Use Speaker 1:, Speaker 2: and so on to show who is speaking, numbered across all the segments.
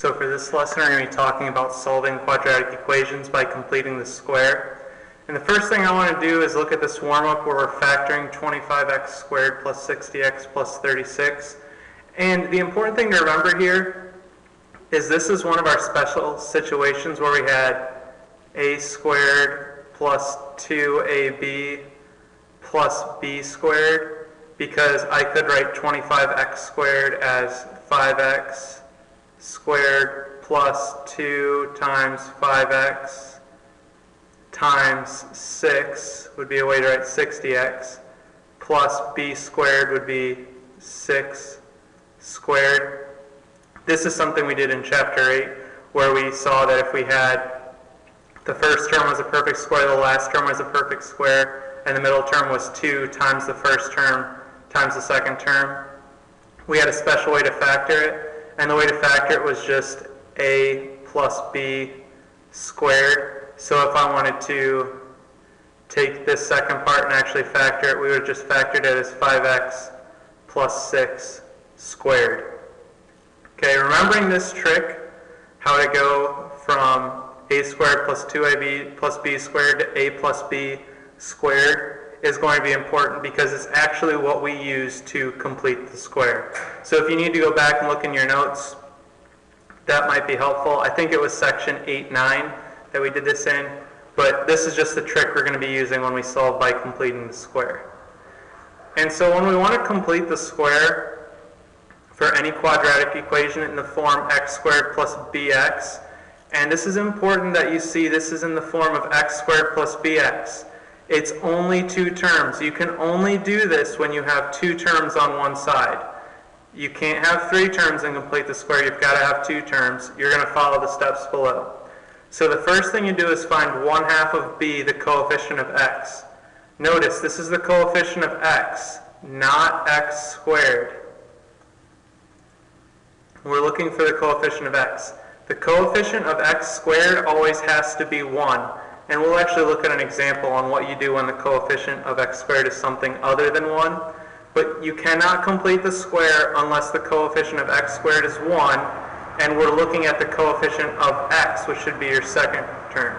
Speaker 1: So for this lesson, we're going to be talking about solving quadratic equations by completing the square. And the first thing I want to do is look at this warm-up where we're factoring 25x squared plus 60x plus 36. And the important thing to remember here is this is one of our special situations where we had a squared plus 2ab plus b squared, because I could write 25x squared as 5x squared plus 2 times 5x times 6 would be a way to write 60x, plus b squared would be 6 squared. This is something we did in chapter 8, where we saw that if we had the first term was a perfect square, the last term was a perfect square, and the middle term was 2 times the first term times the second term, we had a special way to factor it. And the way to factor it was just a plus b squared. So if I wanted to take this second part and actually factor it, we would have just factored it as 5x plus 6 squared. Okay, remembering this trick, how to go from a squared plus 2ab plus b squared to a plus b squared is going to be important, because it's actually what we use to complete the square. So if you need to go back and look in your notes, that might be helpful. I think it was section 8-9 that we did this in, but this is just the trick we're going to be using when we solve by completing the square. And so when we want to complete the square for any quadratic equation in the form x squared plus bx, and this is important that you see this is in the form of x squared plus bx. It's only 2 terms. You can only do this when you have 2 terms on one side. You can't have 3 terms and complete the square. You've got to have 2 terms. You're going to follow the steps below. So the first thing you do is find 1/2 of b, the coefficient of x. Notice this is the coefficient of x, not x squared. We're looking for the coefficient of x. The coefficient of x squared always has to be 1. And we'll actually look at an example on what you do when the coefficient of x squared is something other than 1. But you cannot complete the square unless the coefficient of x squared is 1, and we're looking at the coefficient of x, which should be your second term.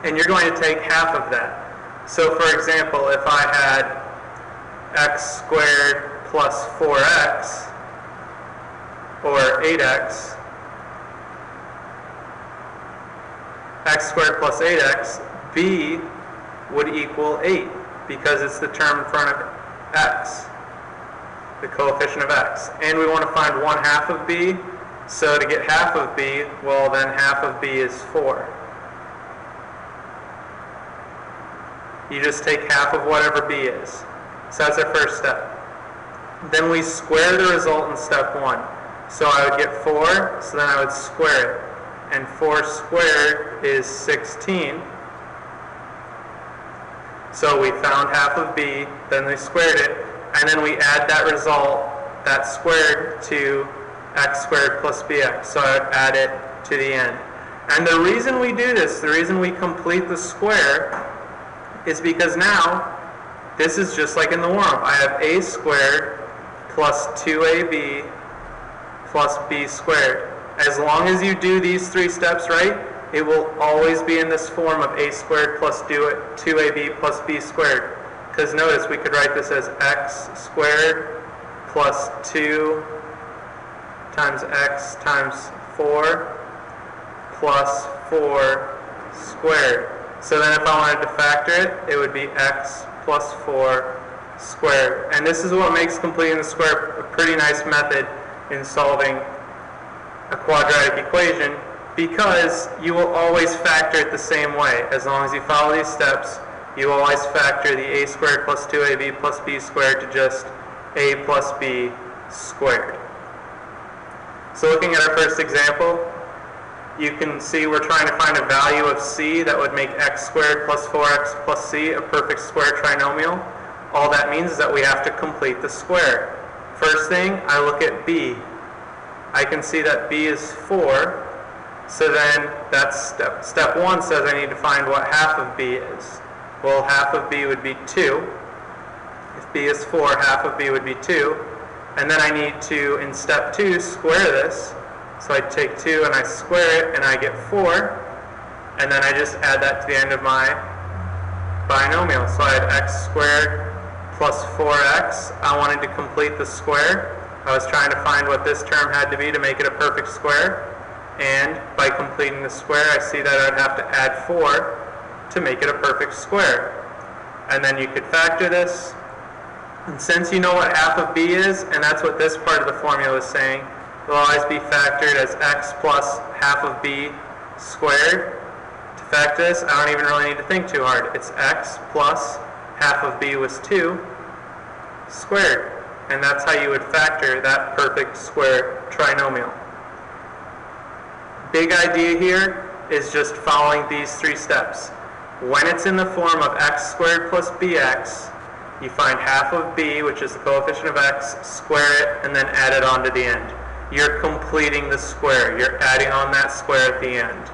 Speaker 1: And you're going to take half of that. So for example, if I had x squared plus 4x, or 8x, x squared plus 8x, b would equal 8, because it's the term in front of x, the coefficient of x. And we want to find 1/2 of b, so to get half of b, well then half of b is 4. You just take half of whatever b is. So that's our first step. Then we square the result in step 1. So I would get 4, so then I would square it. And 4 squared is 16. So we found half of b, then we squared it, and then we add that result, that squared, to x squared plus bx. So I would add it to the end. And the reason we do this, the reason we complete the square, is because now this is just like in the warm-up. I have a squared plus 2ab plus b squared. As long as you do these 3 steps right, it will always be in this form of a squared plus 2ab plus b squared. Because notice, we could write this as x squared plus 2 times x times 4 plus 4 squared. So then if I wanted to factor it, it would be x plus 4 squared. And this is what makes completing the square a pretty nice method in solving a quadratic equation, because you will always factor it the same way. As long as you follow these steps, you always factor the a squared plus 2ab plus b squared to just a plus b squared. So looking at our first example, you can see we're trying to find a value of c that would make x squared plus 4x plus c a perfect square trinomial. All that means is that we have to complete the square. First thing, I look at b. I can see that b is 4, so then that's step 1 says I need to find what half of b is. Well, half of b would be 2. If b is 4, half of b would be 2. And then I need to, in step 2, square this. So I take 2 and I square it and I get 4, and then I just add that to the end of my binomial. So I had x squared plus 4x. I wanted to complete the square. I was trying to find what this term had to be to make it a perfect square. And by completing the square, I see that I'd have to add 4 to make it a perfect square. And then you could factor this. And since you know what half of b is, and that's what this part of the formula is saying, it will always be factored as x plus half of b squared. To factor this, I don't even really need to think too hard. It's x plus half of b was 2 squared. And that's how you would factor that perfect square trinomial. Big idea here is just following these 3 steps. When it's in the form of x squared plus bx, you find half of b, which is the coefficient of x, square it, and then add it on to the end. You're completing the square. You're adding on that square at the end.